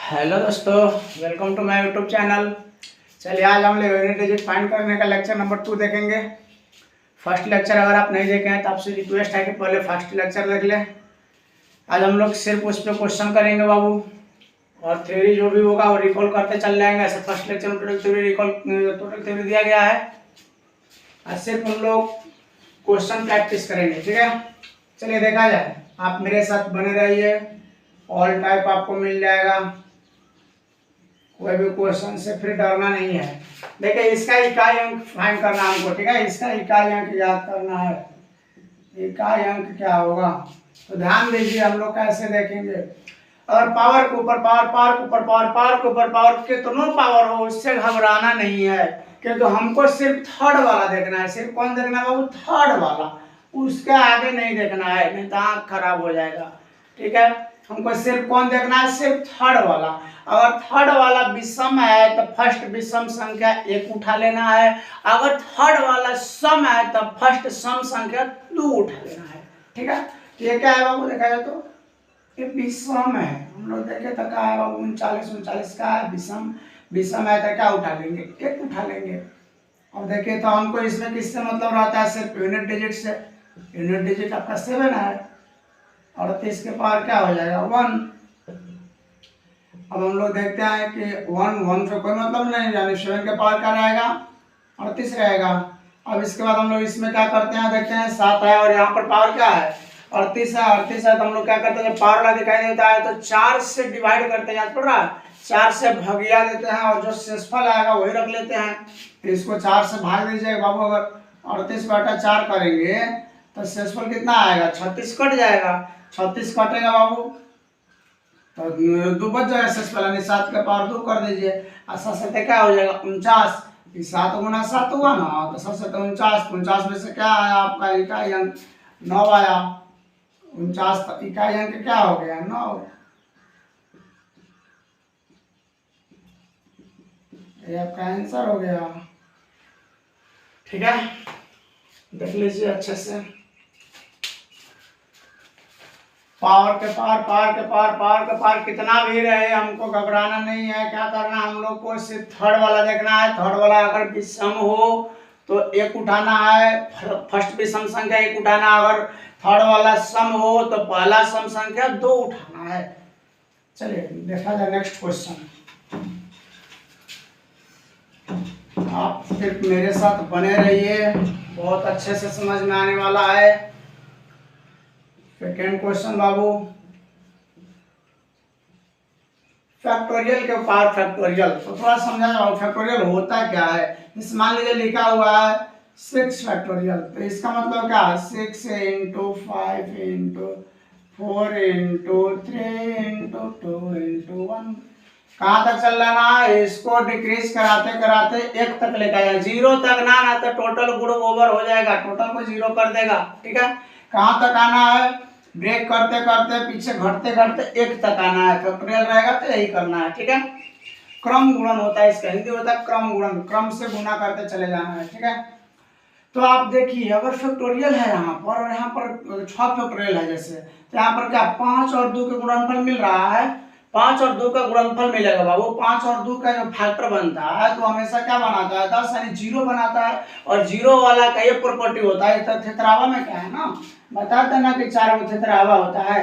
Hello दोस्तों, welcome to my YouTube channel. चलिए आज हम लोग यूनिट डिजिट फाइंड करने का लेक्चर नंबर 2 देखेंगे। फर्स्ट लेक्चर अगर आप नहीं देखे हैं तो आपसे रिक्वेस्ट है कि पहले फर्स्ट लेक्चर देख लें। आज हम लोग सिर्फ उस पर क्वेश्चन करेंगे बाबू, और थ्योरी जो भी होगा वो रिकॉल करते चल जाएंगे। ऐसे फर्स्ट लेक्चर में टोटल थ्योरी दिया गया है। आज सिर्फ हम लोग क्वेश्चन प्रैक्टिस करेंगे, ठीक है। चलिए देखा जाए, आप मेरे साथ बने रहिए, ऑल टाइप आपको मिल जाएगा। कोई भी क्वेश्चन से फिर डरना नहीं है। देखिए इसका इकाई अंक फाइंड करना हमको, ठीक है। इसका इकाई अंक याद करना है। इकाई अंक क्या होगा तो ध्यान दीजिए, हम लोग कैसे देखेंगे। अगर पावर के ऊपर पावर, पावर के ऊपर पावर, पावर के ऊपर पावर, कितनों पावर हो उससे घबराना नहीं है, क्योंकि हमको सिर्फ थर्ड वाला देखना है। सिर्फ कौन देखना है बाबू? थर्ड वाला। उसके आगे नहीं देखना है, नहीं तो आँख खराब हो जाएगा, ठीक है। हमको सिर्फ कौन देखना है? सिर्फ थर्ड वाला। अगर थर्ड वाला विषम है तो फर्स्ट विषम संख्या 1 उठा लेना है। अगर थर्ड वाला सम है तो फर्स्ट सम संख्या 2 उठा लेना है, ठीक है। ये क्या है बाबू? देखा जाए तो ये विषम है। हम लोग देखे तो क्या है बाबू? 39 का है विषम। विषम है तो क्या उठा लेंगे? 1 उठा लेंगे। और देखिए तो हमको इसमें किससे मतलब रहता है? सिर्फ यूनिट डिजिट से। यूनिट डिजिट आपका 7 है, 38 के पावर क्या हो जाएगा? 1। अब हम लोग देखते हैं कि 1 से कोई मतलब नहीं, यानी 7 के पावर क्या रहेगा? 38 रहेगा। अब इसके बाद हम लोग इसमें क्या करते हैं? देखते हैं 7 है और यहाँ पर पावर क्या है? 38 है। 38 है तो हम लोग क्या करते हैं? जब पावर वाला दिखाई देता है तो 4 से डिवाइड करते हैं, याद पड़ रहा है? 4 से भगिया देते हैं और जो शेषफल आएगा वही रख लेते हैं। तो इसको 4 से भाग दीजिएगा बाबू। अगर 38/4 करेंगे तो शेषफल कितना आएगा? 36 कट जाएगा। 36 कटेगा बाबू तो 2 बच जाएगा शेषफल, यानी 7 के पावर 2 कर दीजिए। और 7 से क्या हो जाएगा? 49। 7 गुना 7 हुआ ना, तो 7 से 49। 49 में से क्या आया आपका? इकाई अंक 9 आया। 49 इकाई अंक क्या हो गया? 9। ये आपका आंसर हो गया, ठीक है। देख लीजिए अच्छे से। पावर के पावर, पावर के पावर, पावर के पावर कितना भी रहे हमको घबराना नहीं है। क्या करना हम लोग को? सिर्फ थर्ड वाला देखना है। थर्ड वाला अगर विषम हो तो 1 उठाना है। फर्स्ट विषम संख्या 1 उठाना। अगर थर्ड वाला सम हो तो पहला सम संख्या 2 उठाना है। चलिए देखा जाए नेक्स्ट क्वेश्चन। आप सिर्फ मेरे साथ बने रहिए, बहुत अच्छे से समझ में आने वाला है। सेकेंड क्वेश्चन बाबू, फैक्टोरियल के पावर फैक्टोरियल। तो थोड़ा समझा जाओ फैक्टोरियल होता क्या है। इस मान लीजिए लिखा हुआ है 6 फैक्टोरियल, तो इसका मतलब क्या है? 6 × 5 × 4 × 3 × 2 × 1। कहाँ तक चल रहा है? इसको डिक्रीज कराते कराते 1 तक लेकर जाए। 0 तक ना तो टोटल गुण ओवर हो जाएगा, टोटल को 0 कर देगा, ठीक है। कहाँ तक आना है? ब्रेक करते करते पीछे घटते घटते 1 तक आना है। फैक्टोरियल रहेगा तो यही करना है, ठीक है। क्रम गुणन होता है इसका, हिंदी होता है क्रम गुणन। क्रम से गुना करते चले जाना है, ठीक है। तो आप देखिए अगर फैक्टोरियल है यहाँ पर और यहाँ पर 6 फैक्टोरियल है जैसे, तो यहाँ पर क्या 5 और 2 का गुणनफल मिल रहा है। 5 और 2 का गुणनफल मिलेगा बाबू। 5 और 2 का जो फैक्टर बनता है तो हमेशा क्या बनाता है? 10, यानी 0 बनाता है। और 0 वाला का ये प्रॉपर्टी होता है। तो थेथरावा में क्या है ना, बताते ना कि 4 गो थेथरावा होता है,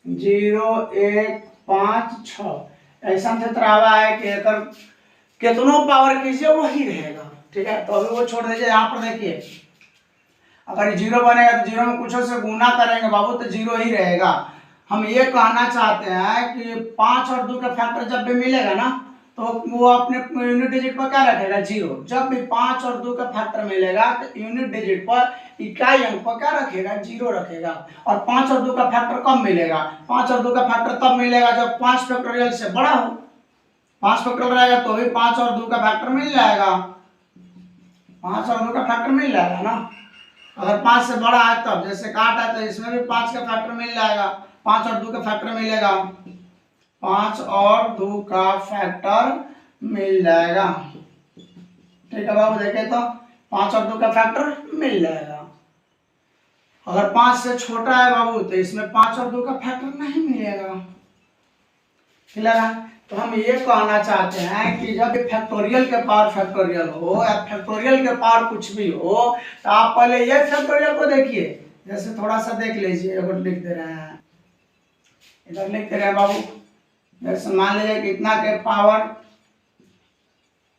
0, 1, 5, 6। ऐसा थेथरावा है कि अगर कितनों पावर कीजिए वही रहेगा, ठीक है। तो अभी वो छोड़ दीजिए। यहाँ पर देखिए अगर 0 बनेगा तो 0 में कुछ से गुना करेंगे बाबू तो 0 ही रहेगा। हम ये कहना चाहते हैं कि 5 और 2 का फैक्टर जब भी मिलेगा ना तो वो अपने यूनिट डिजिट पर क्या रखेगा? 0। जब भी 5 और 2 का फैक्टर मिलेगा तो यूनिट डिजिट पर इकाई अंक पर क्या रखेगा? 0 रखेगा। और 5 और 2 का फैक्टर कब मिलेगा? 5 और 2 का फैक्टर तब मिलेगा जब 5 फैक्टोरियल से बड़ा हो। 5 फैक्टोरियल रहेगा तो भी 5 और 2 का फैक्टर मिल जाएगा। 5 और 2 का फैक्टर मिल जाएगा ना। अगर 5 से बड़ा है तब, जैसे काट है तो इसमें भी 5 का फैक्टर मिल जाएगा। 5 और 2 का फैक्टर मिलेगा। 5 और 2 का फैक्टर मिल जाएगा, ठीक है बाबू। देखे तो 5 और 2 का फैक्टर मिल जाएगा। अगर 5 से छोटा है बाबू तो इसमें 5 और 2 का फैक्टर नहीं मिलेगा। क्लियर है। तो हम ये कहना चाहते हैं कि जब फैक्टोरियल के पावर फैक्टोरियल हो या फैक्टोरियल के पावर कुछ भी हो, तो आप पहले ये फैक्टोरियल को देखिए। जैसे थोड़ा सा देख लीजिए, एक लिख दे रहे हैं, इधर लिख दे रहे हैं बाबू। जैसे मान लीजिए कि इतना के पावर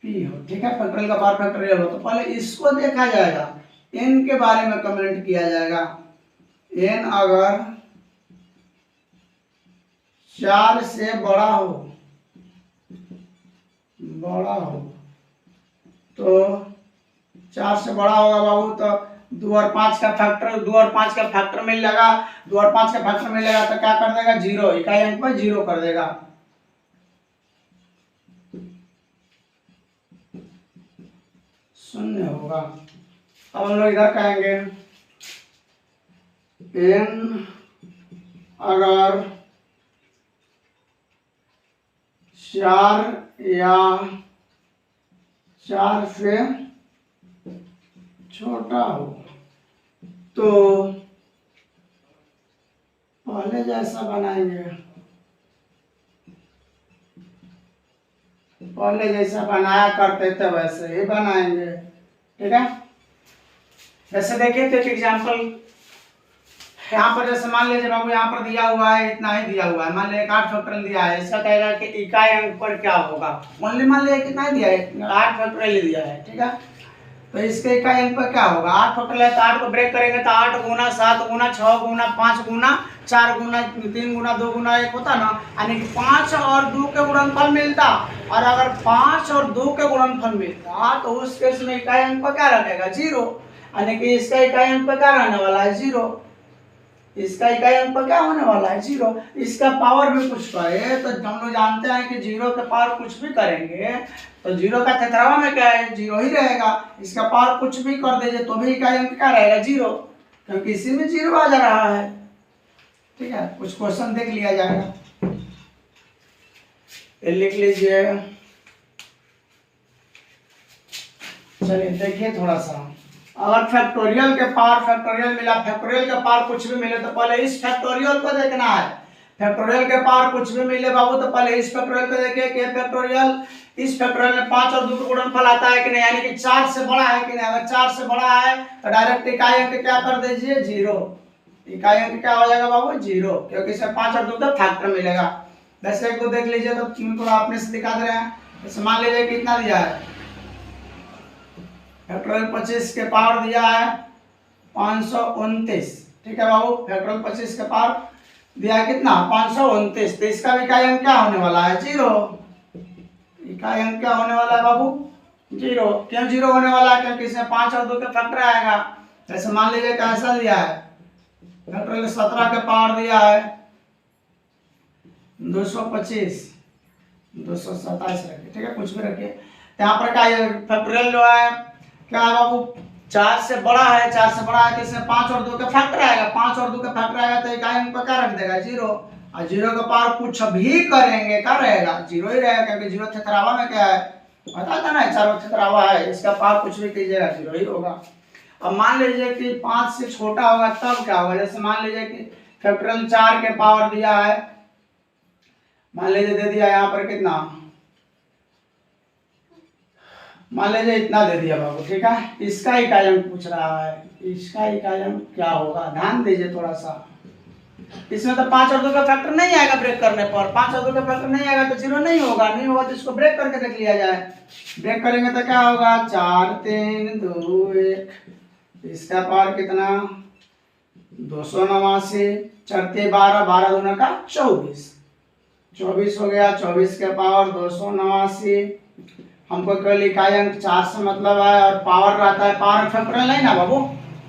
पी हो, ठीक है, फैक्टोरियल का पावर फैक्टोरियल हो, तो पहले इसको देखा जाएगा, एन के बारे में कमेंट किया जाएगा। एन अगर 4 से बड़ा हो तो 4 से बड़ा होगा बाबू, तो 2 और 5 का फैक्टर मिल जाएगा। 2 और 5 का फैक्टर मिल जाएगा तो क्या कर देगा, 0, इकाई अंक पर 0 कर देगा। शून्य होगा। अब हम लोग इधर कहेंगे एन अगर 4 या 4 से छोटा हो तो पहले जैसा बनाएंगे, पहले जैसा बनाया करते थे वैसे ही बनाएंगे, ठीक है। जैसे देखिए तो एक एग्जाम्पल यहाँ पर, जैसे मान लीजिए बाबू यहाँ पर दिया हुआ है, इतना ही दिया हुआ है, मान लीजिए 8 फैक्टोरियल दिया है। इसका कहेगा कि इकाई अंक पर क्या होगा, मान लीजिए कितना ही दिया है, 8 फैक्टोरियल दिया है, ठीक है। तो इसके इकाई अंक पर क्या होगा, 8 फैक्टोरियल है तो 8 को ब्रेक करेंगे तो 8 गुना 7 गुना 6 गुना 5 गुना 4 गुना 3 गुना 2 गुना 1 होता ना, यानी कि 5 और 2 के गुणनफल मिलता। और अगर 5 और 2 के गुणनफल मिलता तो उस केस में इकाई अंक पर क्या रहेगा, 0, यानी कि इसका इकाई अंक पर क्या रहने वाला है, 0। इसका इकाई अंक पर क्या होने वाला है, 0। इसका पावर भी कुछ करे तो हम लोग जानते हैं कि 0 के पावर कुछ भी करेंगे तो 0 का तेतरावा में क्या है, 0 ही रहेगा। इसका पावर कुछ भी कर दीजिए तो भी इकाई अंक क्या रहेगा, 0, क्योंकि इसी में 0 आ जा रहा है, ठीक है। कुछ क्वेश्चन देख लिया जाएगा, ये लिख लीजिए। चलिए देखिए थोड़ा सा, अगर फैक्टोरियल के पावर फैक्टोरियल मिला, फैक्टोरियल के पावर कुछ भी मिले तो पहले इस फैक्टोरियल को देखना है। फैक्टोरियल के पावर कुछ भी मिले बाबू तो पहले इस फैक्टोरियल को देखिए कि फैक्टोरियल, इस फैक्टोरियल में 5 और 2 का गुणनफल आता है कि नहीं, यानी कि 4 से बड़ा है कि नहीं। अगर 4 से बड़ा है तो डायरेक्ट इकाई अंक क्या कर दीजिए, 0। इकाई अंक क्या हो जाएगा बाबू, 0, क्योंकि इसमें 5 और 2 का फैक्टर मिलेगा। वैसे एक दो देख लीजिए तो थोड़ा अपने से दिखा दे रहे हैं। जैसे मान लीजिए कितना दिया है, फैक्टोरियल 25 के पावर दिया है 529, ठीक है बाबू। फैक्टोरियल 25 के पावर दिया है कितना, 529, तो इसका इकाई अंक क्या होने वाला है, 0। इकाई अंक क्या होने वाला है बाबू, 0। क्यों 0 होने वाला है, क्योंकि इसमें 5 और 2 का फैक्टर आएगा। जैसे मान लीजिए कैसा दिया है, फैक्टोरियल 17 के पावर दिया है 225, 227 रखिए, ठीक है, कुछ भी रखिए। यहाँ पर क्या फैक्टोरियल जो है क्या है बाबू, 4 से बड़ा है, 4 से बड़ा है तो इसमें 5 और 2 का फैक्टर आएगा, 5 और 2 का फैक्टर आएगा तो इकाई अंक पर क्या रख देगा, 0। और 0 का पावर कुछ भी करेंगे क्या रहेगा, 0 ही रहेगा, क्योंकि 0 थेतरावा में क्या है, पता था ना, 4 थेतरावा है, इसका पावर कुछ भी कीजिएगा 0 ही होगा। अब मान लीजिए कि 5 से छोटा होगा तब क्या होगा, जैसे मान लीजिए कि फैक्टोरियल 4 के पावर दिया है, मान लीजिए दे दिया यहाँ पर कितना, मान लीजिए इतना दे दिया बाबू, ठीक है। इसका इकाई अंक पूछ रहा है, इसका इकाई अंक क्या होगा, ध्यान दीजिए थोड़ा सा। इसमें तो 5 और 2 का फैक्टर नहीं आएगा, ब्रेक करने पर 5 और 2 का फैक्टर नहीं आएगा तो 0 नहीं होगा, नहीं होगा तो इसको ब्रेक करके देख लिया जाए। ब्रेक करेंगे तो क्या होगा, 4 3 2 1, इसका पावर कितना, 289, 4 12, 12 दूना का 24, 24 हो गया। 24 के पावर 289, हमको केवल इकाई अंक 4 से मतलब है, और पावर रहता है, पावर फैक्टोरियल नहीं ना बाबू,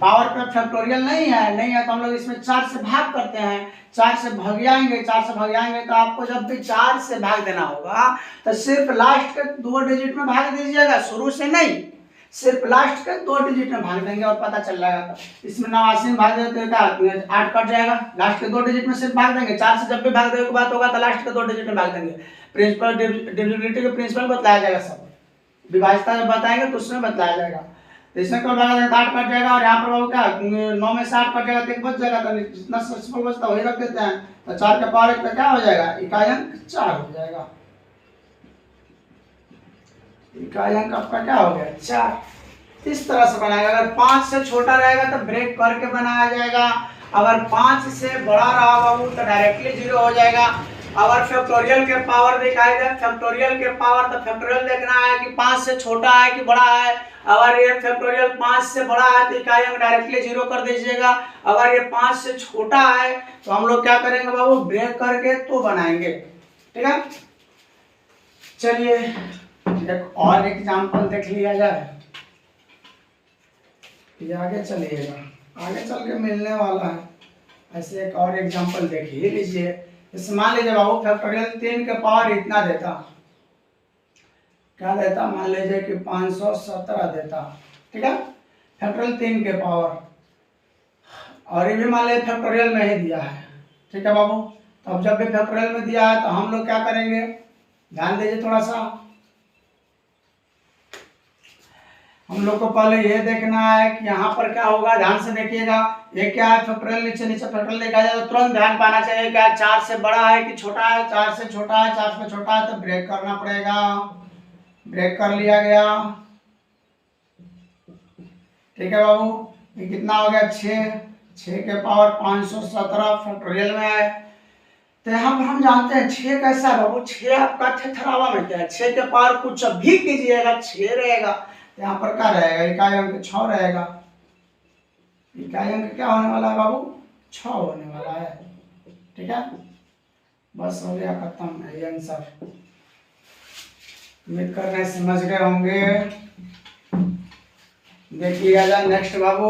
पावर पे फैक्टोरियल नहीं है तो हम लोग इसमें 4 से भाग करते हैं, 4 से भगाएंगे, 4 से भगाएंगे तो आपको जब भी 4 से भाग देना होगा तो सिर्फ लास्ट के 2 डिजिट में भाग दीजिएगा, शुरू से नहीं, सिर्फ लास्ट के 2 डिजिट में भाग देंगे और पता चल जाएगा। इसमें 89 में भाग देते तो क्या 8 कट जाएगा, लास्ट के 2 डिजिट में सिर्फ भाग देंगे। 4 से जब भी भाग देने की बात होगा तो लास्ट के 2 डिजिट में भाग देंगे। प्रिंसिपल डिविजिबिलिटी के प्रिंसिपल बताया जाएगा, सब विभाज्यता जब बताएंगे तो उसमें बताया जाएगा। तो इसमें क्या होगा, 8 कट जाएगा और यहाँ पर बाबू क्या 9 में से 8 कट जाएगा तो 1 बच जाएगा, तो जितना सक्सेसफुल बचता वही रख देते हैं। तो 4 के पावर 1 पे क्या हो जाएगा, इकाई अंक 4 हो जाएगा। इकाई अंक आपका क्या हो गया 4। इस तरह से बनाएगा। अगर 5 से छोटा रहेगा तो ब्रेक करके बनाया जाएगा, अगर 5 से बड़ा रहा बाबू तो डायरेक्टली 0 हो जाएगा। अगर फैक्टोरियल के पावर दिखाई दे, फैक्टोरियल के पावर, तो फैक्टोरियल देखना है कि 5 से छोटा है कि बड़ा है। अगर ये फैक्टोरियल 5 से बड़ा है तो इकाई अंक डायरेक्टली 0 कर दीजिएगा। अगर ये 5 से छोटा है तो हम लोग क्या करेंगे बाबू, ब्रेक करके तो बनाएंगे। ठीक है, चलिए एक और एग्जाम्पल देख लिया जाए, ये आगे चलिएगा, आगे चल के मिलने वाला है। ऐसे एक और एग्जाम्पल देख ही लीजिए। जैसे मान लीजिए बाबू फैक्टोरियल 3 के पावर इतना देता, क्या देता, मान लीजिए कि 517 देता। ठीक है, फैक्टोरियल 3 के पावर, और ये भी मान लीजिए फैक्टोरियल में ही दिया है। ठीक है बाबू, तो अब जब भी फैक्टोरियल में दिया है तो हम लोग क्या करेंगे, ध्यान दीजिए थोड़ा सा। हम लोग को पहले ये देखना है कि यहाँ पर क्या होगा, ध्यान से देखिएगा। ये क्या है, फैक्टोरियल नीचे नीचे फैक्टोरियल देखा जाए तो तुरंत ध्यान पाना चाहिए क्या 4 से बड़ा है कि छोटा है। 4 से छोटा है, 4 से छोटा है तो ब्रेक करना पड़ेगा। ब्रेक कर लिया गया। ठीक है बाबू, ये कितना हो गया 6 के पावर 517 फैक्टोरियल में है। तो यहाँ पर हम जानते हैं 6 कैसा है बाबू, 6 आपका थेथरावा में क्या है, 6 के पावर कुछ भी कीजिएगा 6 रहेगा। यहाँ पर क्या रहेगा, इकाई अंक 6 रहेगा। इकाई अंक क्या होने वाला है बाबू, 6 होने वाला है। ठीक है, बस हो गया, खत्म है ये आंसर। उम्मीद कर रहे हैं समझ गए होंगे। देखिएगा जाए नेक्स्ट बाबू,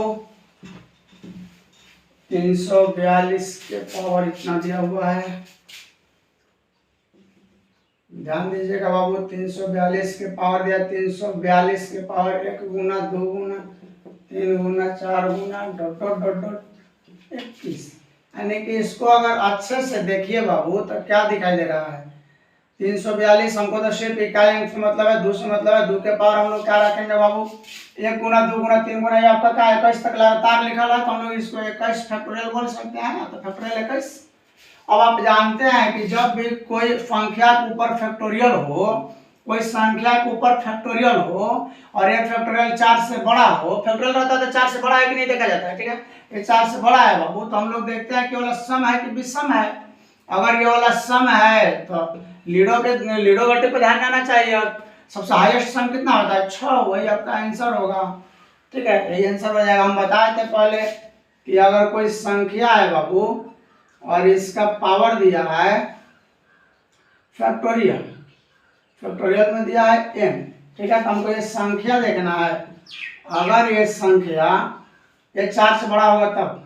342 के पावर इतना दिया हुआ है। ध्यान दीजिएगा बाबू, 342 के पावर दिया, 342 के पावर 1 गुना 2 गुना 3 गुना 4 गुना डॉट डॉट डॉट डॉट 21। यानी कि इसको अगर अच्छे से देखिए बाबू तो क्या दिखाई दे रहा है, 342 हमको तो सिर्फ इकाई अंक से मतलब है, 2 से मतलब है। 2 के पावर हम लोग क्या रखेंगे बाबू, 1 गुना 2 गुना 3 गुना, ये आपका क्या 21 तक लगातार लिखा है, तो हम लोग इसको 21 फैक्टोरियल बोल सकते हैं ना, तो फैक्टोरियल 21। अब आप जानते हैं कि जब भी कोई संख्या के ऊपर फैक्टोरियल हो, कोई संख्या के ऊपर फैक्टोरियल हो और ये फैक्टोरियल 4 से बड़ा हो, फैक्टोरियल रहता है तो 4 से बड़ा है कि नहीं देखा जाता है। ठीक है, ये 4 से बड़ा है बाबू, तो हम लोग देखते हैं कि वाला सम है कि विषम है। अगर ये वाला सम है तो लीडो गट्टी पे ध्यान देना चाहिए। और सबसे हाईएस्ट सम कितना होता है, 6, वही आपका आंसर होगा। ठीक है, यही आंसर हो जाएगा। हम बताए थे पहले कि अगर कोई संख्या है बाबू और इसका पावर दिया है फैक्टोरियल, फैक्टोरियल में दिया है n। ठीक है, तो हमको ये संख्या देखना है। अगर ये संख्या ये 4 से बड़ा होगा तब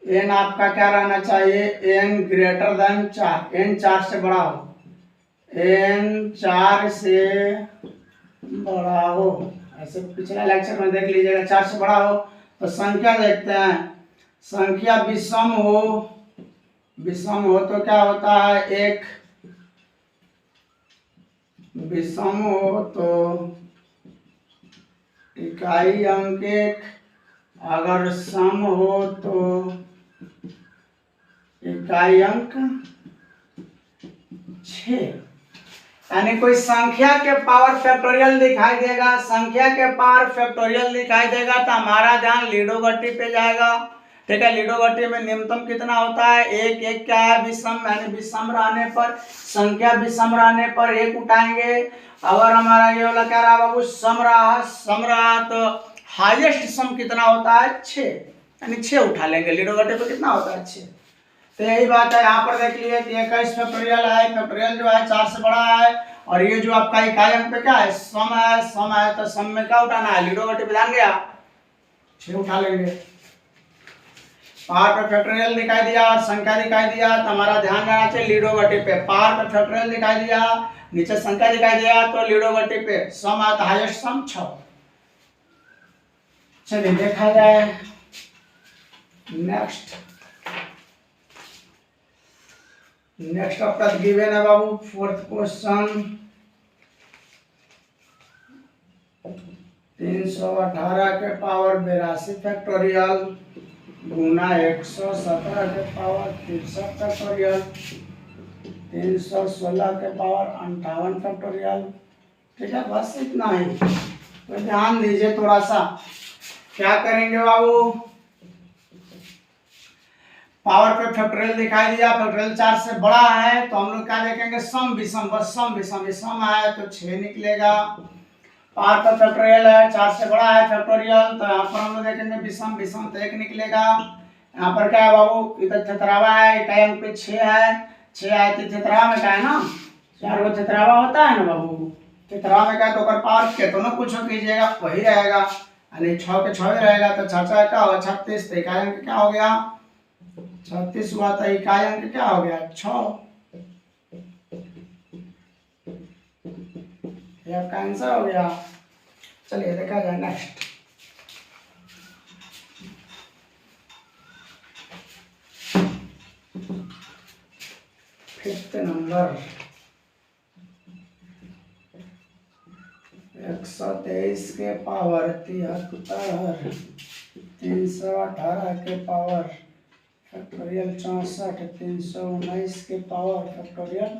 n आपका क्या रहना चाहिए, n ग्रेटर देन 4, n 4 से बड़ा हो, n 4 से बड़ा हो। ऐसे पिछला लेक्चर में देख लीजिएगा, 4 से बड़ा हो तो संख्या देखते हैं। संख्या विषम हो, विषम हो तो क्या होता है, एक विषम हो तो इकाई अंक 1, अगर सम हो तो इकाई अंक 6। यानी कोई संख्या के पावर फैक्टोरियल दिखाई देगा, संख्या के पावर फैक्टोरियल दिखाई देगा तो हमारा ध्यान लीडो गट्टी पे जाएगा। ठीक है, लीडो गट्टी में न्यूनतम कितना होता है, 1। 1 क्या है, विषम, यानी विषम रहने पर, संख्या विषम रहने पर 1 उठाएंगे। अगर हमारा ये वाला क्या रहा बाबू, सम रहा तो हाईएस्ट सम कितना होता है, 6, यानी 6 उठा लेंगे। लीडो गट्टी पे कितना होता है, 6। तो यही बात है, यहाँ पर देख लीजिए कि 21 फैक्टोरियल है, फैक्टोरियल जो है 4 से बड़ा है। और ये जो आपका इकाई अंक पे क्या है, सम है, सम है तो सम में क्या उठाना है, लीडो गट्टी पे ध्यान गया, 6 उठा लेंगे। पावर पे फैक्टोरियल दिखाई दिया और संख्या दिखाई दिया तो हमारा ध्यान रहना चाहिए लीडो गट्टी पे। पावर पे फैक्टोरियल दिखाई दिया, नीचे संख्या दिखाई दिया तो लीडो गट्टी पे सम है तो हाईएस्ट सम 6। चलिए देखा जाए नेक्स्ट आपका गिवन है बाबू 4th क्वेश्चन। 318 के पावर 82 फैक्टोरियल गुना 117 के पावर 63 फैक्टोरियल 316 के पावर 58 फैक्टोरियल। ठीक है, बस इतना ही। तो ध्यान दीजिए थोड़ा सा, क्या करेंगे बाबू, पावर पे फैक्टोरियल दिखाई दिया, फैक्टोरियल 4 से बड़ा है तो हम लोग क्या देखेंगे, सम विषम, बस सम विषम, सम है तो 6 निकलेगा। पावर पे फैक्टोरियल है, 4 से बड़ा है फैक्टोरियल, तो यहाँ पर हम लोग देखेंगे विषम, विषम तो 1 निकलेगा। यहाँ पर क्या है बाबू, इधर छतरावा है, इकाई अंक पे 6 है, 6 है तो छतरावा में क्या है ना, 4 को छतरावा होता है ना बाबू, छतरावा में क्या है तो पावर के तो ना कुछ कीजिएगा वही रहेगा, यानी 6 के 6 ही रहेगा, तो 6 क्या होगा 36, तो इकाई अंक क्या हो गया 36 हुआ, तो इकाई अंक क्या हो गया 6। ये आपका आंसर हो गया। चलिए देखा जाए नेक्स्ट। फिफ्थ नंबर 123 के पावर 73, 318 के पावर फैक्टोरियल 64, 319 के पावर फैक्टोरियल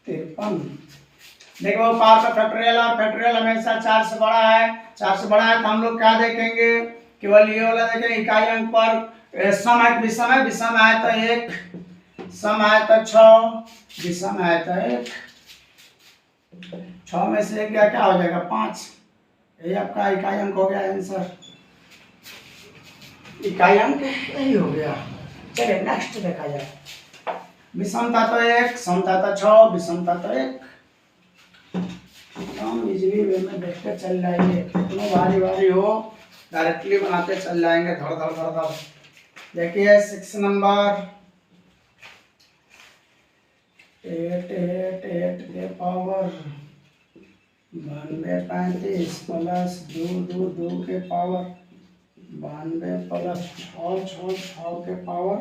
53। देखो पावर का फैक्टोरियल और फैक्टोरियल हमेशा 4 से बड़ा है, 4 से बड़ा है तो हम लोग क्या देखेंगे, केवल ये वाला देखेंगे इकाई अंक पर सम है विषम है, विषम है तो 1, सम है तो 6, विषम है तो 1, 6 में से 1 क्या हो जाएगा 5। ये आपका इकाई अंक हो गया आंसर, इकाई अंक यही हो गया। चलिए नेक्स्ट देखा जाए। विषमता तो 1, समता तो 6, विषमता तो 1। हम इजीली वे में देखते चल जाएंगे, कितना भारी भारी हो डायरेक्टली बनाते चल जाएंगे, धड़ धड़ धड़ धड़। देखिए 6 नंबर 8 के पावर 92 35 प्लस 2 के पावर 92 प्लस 6 के पावर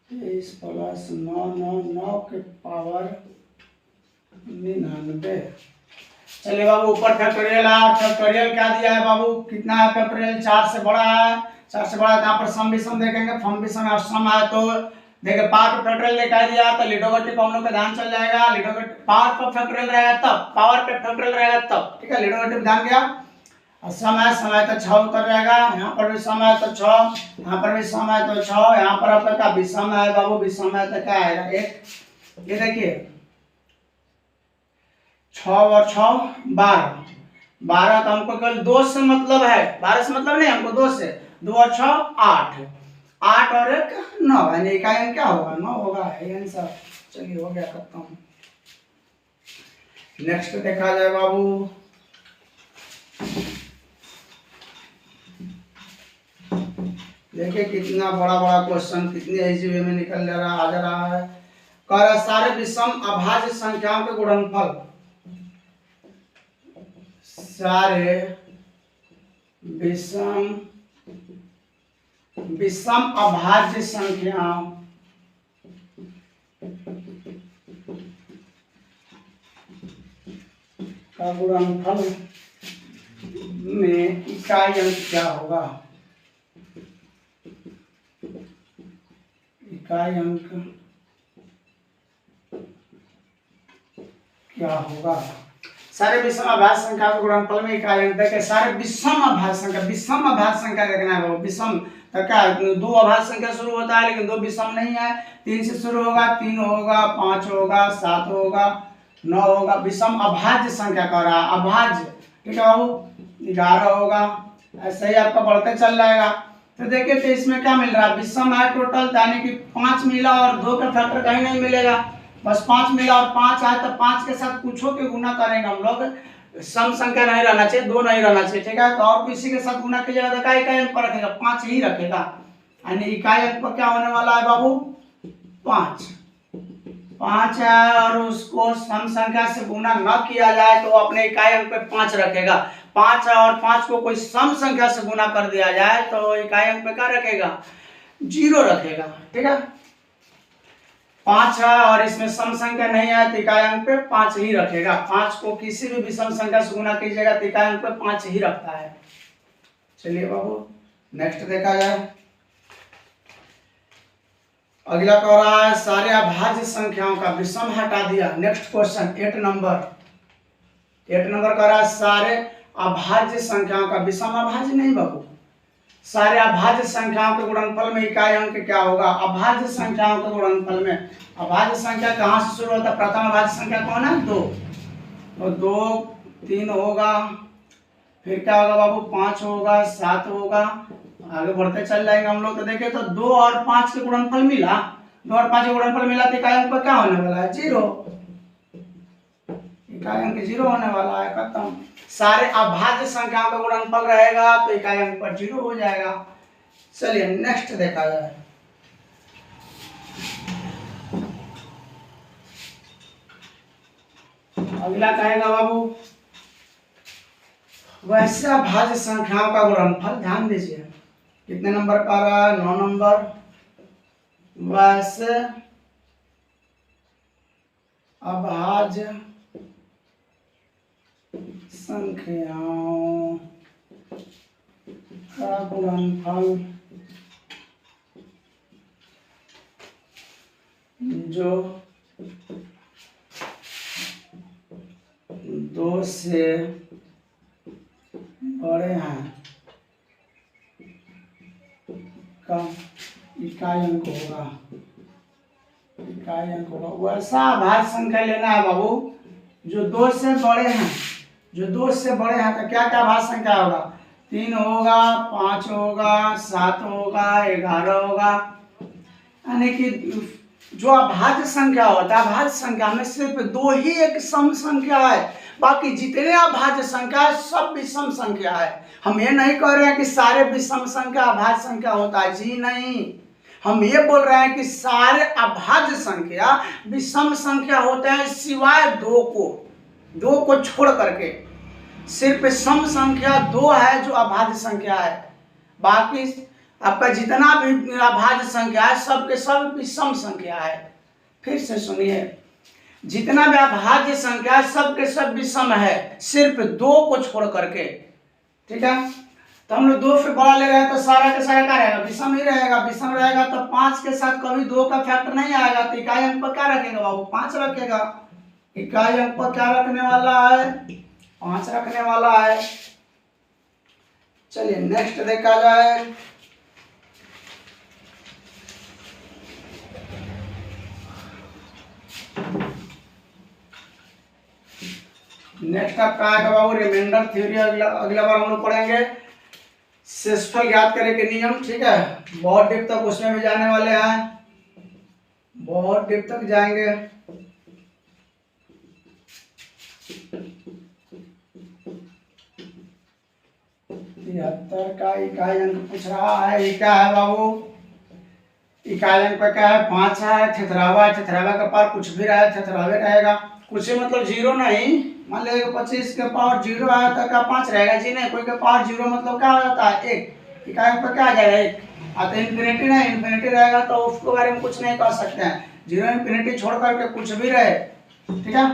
23 प्लस 9 के पावर 99। चलिए बाबू ऊपर फैक्टोरियल है, फैक्टोरियल क्या दिया है बाबू, कितना है फैक्टोरियल 4 से बड़ा है, 4 से बड़ा है, यहाँ पर सम विषम देखेंगे, फम विषम और सम है तो देखिए पावर पे फैक्टोरियल दिखाई दिया तो लिडोगेटिव हम लोग का ध्यान चल जाएगा, लिडोगेटिव पावर पे फैक्टोरियल रहेगा तब, पावर पे फैक्टोरियल रहेगा तब, ठीक है, लिडोगेटिव ध्यान गया। और समय तो 6 उतर रहेगा, यहाँ पर भी समय तो 6, यहाँ पर भी समय तो 6, यहाँ पर आपका क्या विषम है बाबू, विषम है तो क्या आएगा 1। ये देखिए 6 और 6 12, 12 तो हमको केवल 2 से मतलब है, 12 से मतलब नहीं हमको 2 से, 2 और 6 8, 8 और 1 9, यानी इकाई अंक क्या होगा 9 होगा, ये आंसर। चलिए हो गया खत्म। नेक्स्ट देखा जाए बाबू। देखिए कितना बड़ा बड़ा क्वेश्चन, कितनी इजी वे में निकल जा रहा है। कह रहा सारे विषम अभाज्य संख्याओं के गुणनफल, सारे विषम अभाज्य संख्याओं का गुणनफल में इकाई अंक क्या होगा, इकाई अंक क्या होगा। सारे विषम अभाज्य संख्या के गुणनफल में इकाई अंक देखिए, सारे विषम अभाज्य संख्या, विषम अभाज्य संख्या देखना है, विषम तो क्या 2 अभाज्य संख्या शुरू होता है लेकिन 2 विषम नहीं है, 3 से शुरू होगा, 3 होगा, 5 होगा, 7 होगा, 9 होगा, विषम अभाज्य संख्या कह रहा है, अभाज्य, ठीक है बाबू, 11 होगा, ऐसे ही आपका बढ़ते चल जाएगा। तो देखिए तो इसमें क्या मिल रहा है, विषम है टोटल, यानी कि 5 मिला और 2 का फैक्टर कहीं नहीं मिलेगा, बस 5 मिला और 5 आए तो 5 के साथ कुछों के गुना करेंगे हम लोग, सम संख्या नहीं रहना चाहिए, 2 नहीं रहना चाहिए, ठीक है, तो और किसी के साथ गुना कीजिएगा तो इकाई अंक पर रखेगा 5 ही रखेगा, यानी इकाई अंक पर क्या होने वाला है बाबू 5 है, और उसको सम संख्या से गुना न किया जाए तो अपने इकाई अंक पे 5 रखेगा, 5 है और 5 को कोई सम संख्या से गुना कर दिया जाए तो इकाई अंक पे क्या रखेगा 0 रखेगा, ठीक है। 5 है और इसमें सम संख्या नहीं है तो इकाई अंक पे 5 ही रखेगा। 5 को किसी भी विषम संख्या से गुना कीजिएगा तो इकाई अंक पे 5 ही रखता है। चलिए बाबू नेक्स्ट देखा जाए। अगला कह रहा है सारे अभाज्य संख्याओं का विषम हटा दिया। नेक्स्ट क्वेश्चन 8 नंबर कह रहा है सारे अभाज्य संख्याओं का विषम अभाज्य नहीं बाबू, सारे अभाज्य संख्याओं के गुणनफल में इकाई अंक क्या होगा? अभाज्य संख्याओं के गुणनफल में अभाज्य संख्या कहाँ से शुरू होता है? प्रथम अभाज्य संख्या कौन है? 2। तो 2 3 होगा, फिर क्या होगा बाबू? 5 होगा, 7 होगा, आगे बढ़ते चल जाएंगे हम लोग। तो देखें तो 2 और 5 के गुणनफल मिला, 2 और 5 के गुणनफल मिला तो इकाई अंक पर क्या होने वाला है? 0। इकाई अंक 0 होने वाला है, खत्म। सारे अभाज्य संख्याओं का गुणनफल रहेगा तो इकाई अंक पर 0 हो जाएगा। चलिए नेक्स्ट देखा जाए। अगला कहेगा बाबू वैसे अभाज्य संख्याओं का गुणनफल, ध्यान दीजिए कितने नंबर का रहा है? 9 नंबर। वैसे अभाज्य संख्याओं का गुणनफल जो 2 से बड़े हैं का इकाई अंक होगा, इकाई अंक होगा। वैसा अभाज्य संख्या लेना है बाबू जो 2 से बड़े हैं, जो 2 से बड़े हैं तो क्या क्या अभाज्य संख्या होगा? 3 होगा, 5 होगा, 7 होगा, 11 होगा। यानी कि जो अभाज्य संख्या होता है, अभाज्य संख्या में सिर्फ 2 ही एक सम संख्या है, बाकी जितने अभाज्य संख्या है सब विषम संख्या है। हम ये नहीं कह रहे हैं कि सारे विषम संख्या अभाज्य संख्या होता है, जी नहीं। हम ये बोल रहे हैं कि सारे अभाज्य संख्या विषम संख्या होते हैं सिवाय 2 को छोड़ करके। सिर्फ सम संख्या 2 है जो अभाज्य संख्या है, बाकी आपका जितना भी अभाज्य संख्या है सबके सब विषम संख्या है। फिर से सुनिए, जितना भी अभाज्य संख्या है सबके सब विषम है, सिर्फ 2 को छोड़ करके, ठीक है। तो हम लोग 2 से बड़ा ले रहे हैं तो सारा का सारा क्या रहेगा? विषम ही रहेगा। विषम रहेगा तो 5 के साथ कभी 2 का फैक्टर नहीं आएगा, तो इकाई अंक पर क्या रखेगा बाबू? 5 रखेगा। इकाई अंक पर क्या रखने वाला है? 5 रखने वाला है। चलिए नेक्स्ट देखा जाए। नेक्स्ट आपका आएगा बाबू रिमाइंडर थ्योरी। अगला बार हम लोग पढ़ेंगे शेषफल ज्ञात करने के नियम, ठीक है। बहुत डीप तक उसमें भी जाने वाले हैं, बहुत डीप तक जाएंगे। 73 का इकाई अंक पूछ रहा है। ये क्या है बाबू? इकाई अंक पर क्या है? 5 है। थेथरावा है, थेथरावा के पार कुछ भी रहे थेथरावे रहेगा। कुछ ही मतलब 0 नहीं। मान लीजिए 25 के पावर 0 आया तो क्या 5 रहेगा? जी नहीं। कोई के पावर 0 मतलब क्या हो जाता है? 1। इकाई अंक पर क्या आ जाएगा? 1। तो इन्फिनिटी नहीं, इन्फिनिटी रहेगा तो उसके बारे में कुछ नहीं कर सकते हैं। 0 इन्फिनिटी छोड़ करके कुछ भी रहे, ठीक है।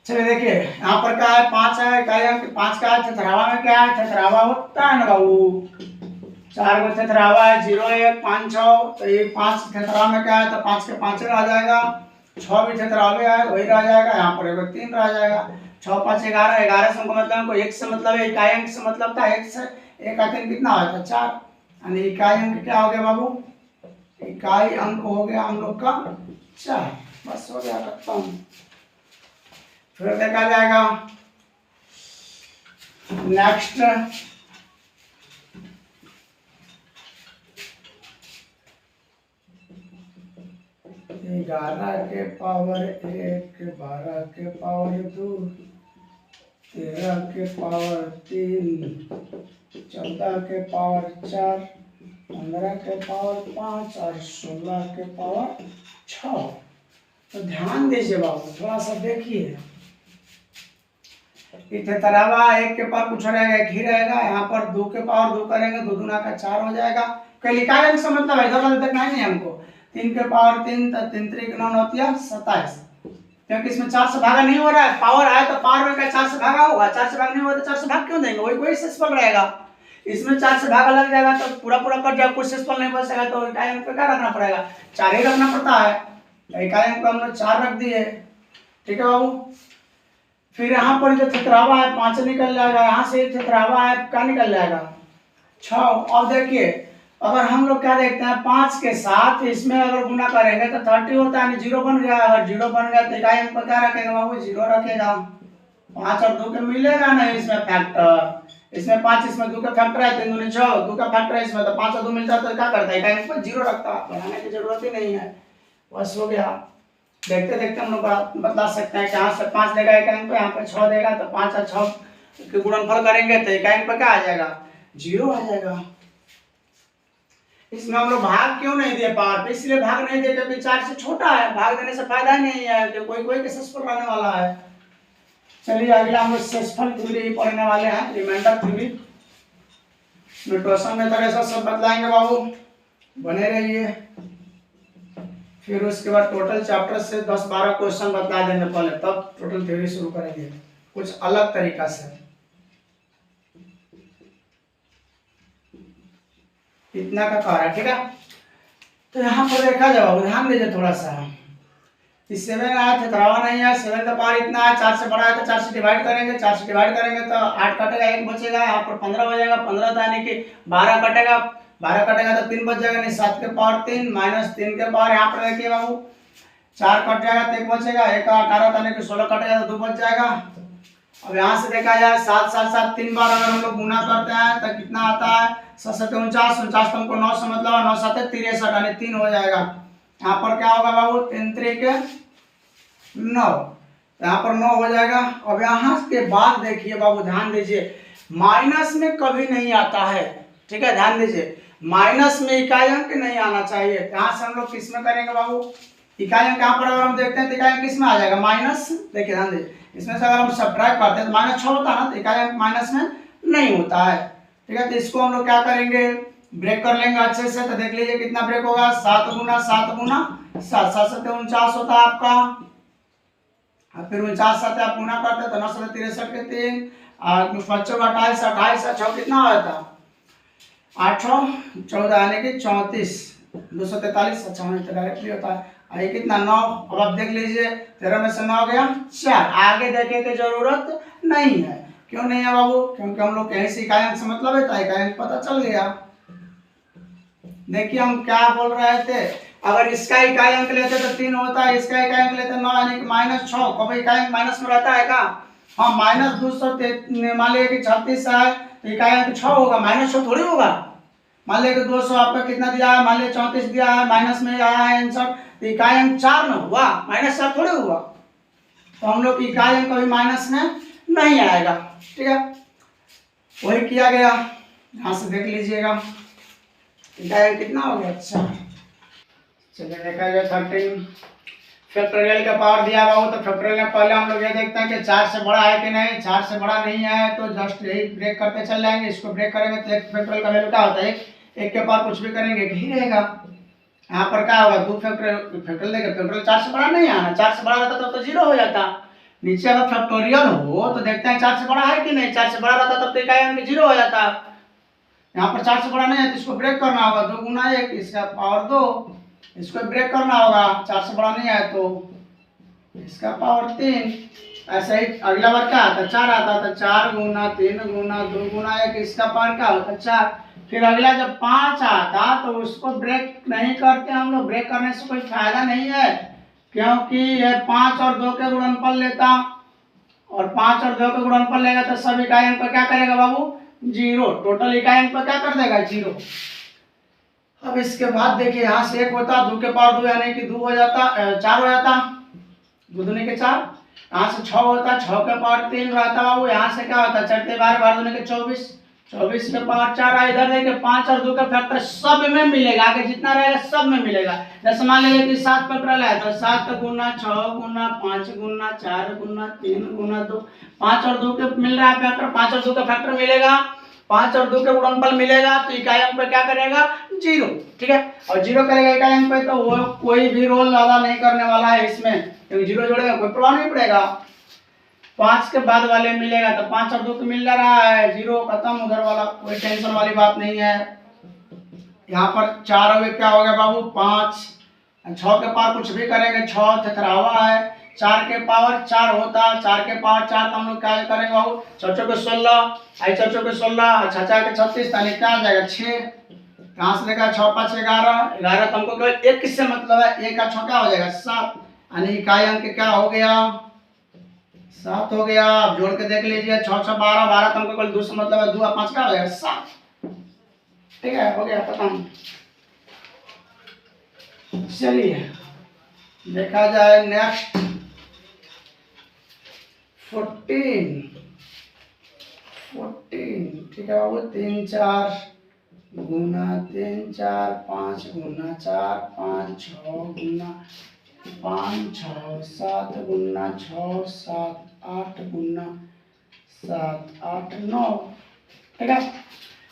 चलिए देखिए यहाँ पर क्या है? 5 है। इकाई अंक 5 का है। थेथरावा में क्या है? थेथरावा होता है ना बाबू, 4 को थेथरावा है, 0 1 5 6। तो ये 5 थेथरावा में क्या है? तो 5 के 5 रह जाएगा। 6 भी थेथरावे है, वही रह जाएगा। यहाँ पर एगो 3 रह जाएगा। 6 5 11, 11 से हमको मतलब 1 से मतलब है, इकाई अंक से मतलब था 1 से 1 का 3 कितना होता है? 4। यानी इकाई अंक क्या हो गया बाबू? इकाई अंक हो गया हम लोग का 4। बस हो गया, खत्म। फिर देखा जाएगा नेक्स्ट। 11 के पावर 1, 12 के पावर 2, 13 के पावर 3, 14 के पावर 4, 15 के पावर 5 और 16 के पावर 6। तो ध्यान दीजिए बाबू, थोड़ा सा देखिए। थेथरावा 1 के पावर कुछ रहेगा, 1 ही रहेगा। यहाँ पर 2 के पावर 2 करेंगे, 2 दूना का 4 हो जाएगा। कल इकाई अंक से मतलब इधर वाले तक नहीं हमको। 3 के पावर 3 तो 3 3 9 होती है 27, क्योंकि इसमें 4 से भागा नहीं हो रहा है, पावर आया तो पावर में का 4 से भागा होगा, 4 से भाग नहीं हुआ तो 4 से भाग क्यों देंगे, वही वही सेसफल रहेगा। इसमें 4 से भागा लग जाएगा तो पूरा पूरा कट जाएगा, कुछ सेसफल नहीं बचेगा, तो इकाई अंक पे क्या रखना पड़ेगा, 4 ही रखना पड़ता है। तो इकाई अंक को हमने 4 रख दिए, ठीक है बाबू। फिर यहाँ पर जो थेथरावा है 5 निकल जाएगा, यहाँ से थेथरावा है क्या निकल जाएगा 6। अब देखिए अगर हम लोग क्या देखते हैं 5 के साथ इसमें अगर गुना करेंगे तो 30 होता है, 0 बन गया, अगर 0 बन गया तो इकाई अंक पर क्या रखेगा बाबू 0 रखेगा। 5 और 2 के मिलेगा नहीं इसमें फैक्टर, इसमें 5 इसमें 2 का फैक्टर है, 3 दूनी 6, 2 का फैक्टर है इसमें, तो 5 और 2 मिलता है तो क्या करता है इकाई अंक पर 0 रखता है, बढ़ाने की जरूरत ही नहीं है, बस हो गया। देखते देखते हम लोग बता सकते हैं कि यहाँ से 5 देगा इकाई अंक पे, यहाँ पे 6 देगा, तो 5 और 6 के गुणनफल करेंगे तो इकाई अंक पे क्या आ जाएगा 0 आ जाएगा। इसमें हम लोग भाग क्यों नहीं दिए पावर पे, इसलिए भाग नहीं दिए क्योंकि 4 से छोटा है, भाग देने से फायदा ही नहीं है, कि कोई कोई सेसफल रहने वाला है। चलिए अगला हम लोग सेसफल थ्योरी पढ़ने वाले हैं, रिमाइंडर थ्योरी। ट्यूशन में तरह सब बतलाएंगे बाबू, बने रहिए। फिर उसके बाद टोटल चैप्टर से 10-12 क्वेश्चन बता देंगे पहले, तब टोटल थ्योरी शुरू करेंगे कुछ अलग तरीका से। इतना का कार्य, ठीक है। तो यहाँ पर देखा जाओ, ध्यान दीजिए थोड़ा सा, इस 7 आया थेथरावा नहीं है, 7 का पावर इतना है, 4 से बड़ा है तो 4 से डिवाइड करेंगे, 4 से डिवाइड करेंगे तो 8 कटेगा, 1 बचेगा, यहाँ पर 15 हो जाएगा, 15 तो यानी कि 12 कटेगा, 12 कटेगा तो 3 बच जाएगा, नहीं 7 के पावर 3 माइनस 3 के पावर यहाँ पर देखिए बाबू 4 कट जाएगा तो 1 बचेगा, 1 का 18 यानी कि 16 कटेगा तो 2 बच जाएगा। अब यहाँ से देखा जाए 7 7 7 3 बार अगर हम लोग गुना करते हैं तो कितना आता है 7 7 49, 49 हमको 9 से मतलब 9 7 63 यानी 3 हो जाएगा। यहाँ पर क्या होगा बाबू 3 3 के 9, यहाँ पर 9 हो जाएगा। अब यहाँ के बाद देखिए बाबू ध्यान दीजिए, माइनस में कभी नहीं आता है, ठीक है, ध्यान दीजिए, माइनस में इकाई अंक नहीं आना चाहिए। यहाँ से हम लोग किस में करेंगे बाबू, इकाई अंक यहाँ पर अगर हम देखते हैं तो इकाई अंक किस में आ जाएगा माइनस, देखिए ध्यान दीजिए, इसमें से अगर हम सब्ट्रैक्ट करते हैं तो माइनस 6 होता है ना, तो इकाई अंक माइनस में नहीं होता है, ठीक है। तो इसको हम लोग क्या करेंगे ब्रेक कर लेंगे अच्छे से, तो देख लीजिए कितना ब्रेक होगा 7 गुना 7 गुना 7, 7 7 49 होता है आपका, फिर 49 7 आप गुना करते हैं तो 9 7 63 के 3 और 25 28 28 6 कितना होता है 8 14 यानी कि 34 243, अच्छा होने तो डायरेक्टली होता है। ये कितना 9, अब आप देख लीजिए 13 में से 9 गया 4, आगे देखे की जरूरत नहीं है, क्यों नहीं है बाबू, क्योंकि हम लोग कहीं से इकाई अंक से मतलब है, तो इकाई अंक पता चल गया। देखिए हम क्या बोल रहे थे, अगर इसका इकाई अंक लेते तो 3 होता है, इसका इकाई अंक लेते 9 यानी कि -6, कब इकाई अंक माइनस में रहता है का, हाँ -200 मान लिया कि 36 है तो इकाई अंक 6 होगा, -6 थोड़ी होगा। मान लिया कि 200 आपका कितना दिया है, मान लिया 34 दिया है, माइनस में आया है आंसर, तो इकाई अंक 4 न हुआ, -4 थोड़ी हुआ, तो हम लोग इकाई अंक कभी माइनस में नहीं आएगा, ठीक है, वही किया गया। यहाँ से देख लीजिएगा इकाई अंक कितना हो गया, अच्छा चलिए देखा जाए 13 फैक्टोरियल का पावर दिया हुआ हो, तो फैक्टोरियल में पहले हम लोग ये देखते हैं कि 4 से बड़ा है कि नहीं, 4 से बड़ा नहीं है तो जस्ट यही ब्रेक करते चल जाएंगे, इसको ब्रेक करेंगे तो एक फैक्टोरियल का वैल्यू क्या होता है, एक के पावर कुछ भी करेंगे एक ही रहेगा। यहाँ पर क्या होगा 2 फैक्टोरियल देखिए, फैक्टोरियल 4 से बड़ा नहीं आना, 4 से बड़ा रहता तो 0 हो जाता, नीचे अगर फैक्टोरियल हो तो देखते हैं 4 से बड़ा है कि नहीं, 4 से बड़ा रहता तब तो इकाई अंक 0 हो जाता। यहाँ पर 4 से बड़ा नहीं है तो इसको ब्रेक करना होगा, 2 गुना 1 इसका पावर 2, इसको ब्रेक करना होगा, 4 से बड़ा नहीं है तो इसका पावर 3, ऐसे ही अगला बार क्या आता 4 आता था, 4 गुना 3 गुना 2 गुना 1 इसका पावर क्या होता 4। फिर अगला जब 5 आता तो उसको ब्रेक नहीं करते हम लोग, ब्रेक करने से कोई फायदा नहीं है, क्योंकि ये 5 और 2 के गुणनफल लेता, और 5 और 2 के गुणनफल लेगा तो सब इकाई अंक पर क्या करेगा बाबू 0, टोटल इकाई अंक पर क्या कर देगा 0। अब इसके बाद देखिए यहाँ से 1 होता, 2 के पावर 2 यानी कि 2 हो जाता, 4 हो जाता, 2 दूनी के 4, यहाँ से 6 होता, 6 के पावर 3 रहता बाबू, यहाँ से क्या होता 4 12 12 दूनी के 24, 24 के पावर 4, इधर देखिए 5 और 2 का फैक्टर सब में मिलेगा, आगे जितना रहेगा सब में मिलेगा। जैसे मान लीजिए कि 7 फैक्टोरियल है तो 7 गुना 6 गुना 5 गुना 4 गुना 3 गुना 2, 5 और 2 के मिल रहा है फैक्टर, 5 और 2 का फैक्टर मिलेगा 5 और 2 के गुणनफल मिलेगा तो इकाई अंक पे क्या करेगा 0, ठीक है। और 0 करेगा इकाई अंक पे तो वो कोई भी रोल अदा नहीं करने वाला है इसमें, क्योंकि 0 जोड़ेगा कोई प्रभाव नहीं पड़ेगा। 5 के बाद वाले मिलेगा तो 5 और 2 को मिल रहा है, 0 खत्म, उधर वाला कोई टेंशन वाली बात नहीं है। यहाँ पर 4 हो गए, क्या हो गया बाबू 5, 6 के पावर कुछ भी करेंगे 6 थथरावा है, 4 के पावर 4 होता है, 4 के पावर 4 तो हम लोग क्या करेंगे बाबू 6 के 16, आई 6 के 16, 6 के 36, यानी क्या आ जाएगा 6, कहाँ से लेगा 6 5 11, 11 तो हमको केवल 1 किससे मतलब है, 1 का 6 क्या हो जाएगा 7, यानी इकाई अंक क्या हो गया 7 हो गया। अब जोड़ के देख लीजिए 6 6 12, 12 तो हमको केवल 2 से मतलब है 2 और 5 क्या हो जाएगा 7, ठीक है, हो गया खत्म। चलिए देखा जाए नेक्स्ट 14, ठीक है बाबू 3 4 गुना 3 4 5 गुना 4 5 6 गुना 5 6 7 गुना 6 7 8 गुना 7 8 9, ठीक है।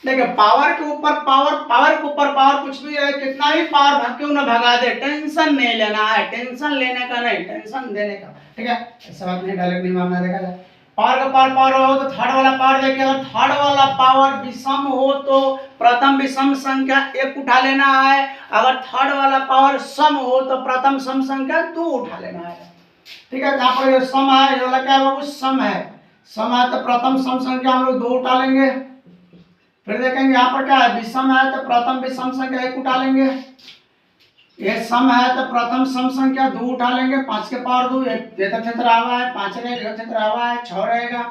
देखिए पावर के ऊपर पावर कुछ भी है, कितना भी पावर भाग क्यों ना भगा दे, टेंशन नहीं लेना है, टेंशन लेने का नहीं, टेंशन देने का, ठीक है। ऐसा बात नहीं, डायरेक्ट नहीं मारना। देखा जाए पावर का पावर हो तो थर्ड वाला पावर देखिए, अगर थर्ड वाला पावर विषम हो तो प्रथम विषम संख्या 1 उठा लेना है, अगर थर्ड वाला पावर सम हो तो प्रथम सम संख्या 2 उठा लेना है, ठीक है। यहाँ पर सम है, ये वाला क्या है बाबू सम है, तो प्रथम सम संख्या हम लोग 2 उठा लेंगे। फिर देखेंगे यहाँ पर क्या है विषम है तो प्रथम विषम संख्या 1 उठा लेंगे, ये सम है तो प्रथम सम संख्या 2 उठा लेंगे, 5 के पावर 2, 1 रहा है 5 रहा है 6 रहेगा,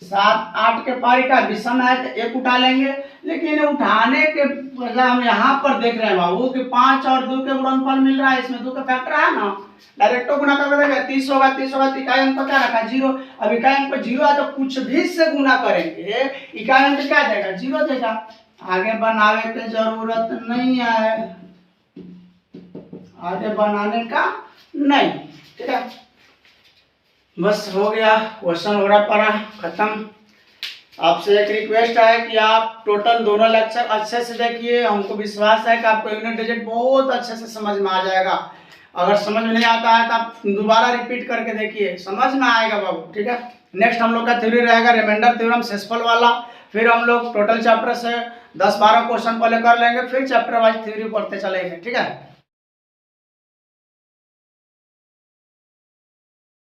7 8 के पावर का विषम है तो 1 उठा लेंगे। लेकिन उठाने के बजाय हम यहाँ पर देख रहे हैं बाबू कि 5 और 2 के गुणनफल मिल रहा है, इसमें 2 का फैक्टर है ना, डायरेक्ट गुना कर देंगे 30 होगा तो इकाई अंक क्या रखा 0, अब इकाई अंक 0 है तो कुछ भी से गुना करेंगे इकाई अंक क्या देगा 0 देगा, आगे बनावे की जरूरत नहीं है, आगे बनाने का नहीं, ठीक है। बस हो गया, क्वेश्चन हो रहा पड़ा खत्म। आपसे एक रिक्वेस्ट है कि आप टोटल दोनों लेक्चर अच्छे से देखिए, हमको विश्वास है कि आपको यूनिट डिजिट बहुत अच्छे से समझ में आ जाएगा। अगर समझ में नहीं आता है तो आप दोबारा रिपीट करके देखिए, समझ में आएगा बाबू, ठीक है। नेक्स्ट हम लोग का थ्योरी रहेगा रिमाइंडर थ्योरम शेषफल वाला, फिर हम लोग टोटल चैप्टर से 10 12 क्वेश्चन पहले कर लेंगे, फिर चैप्टर वाइज थ्योरी पढ़ते चलेंगे, ठीक है।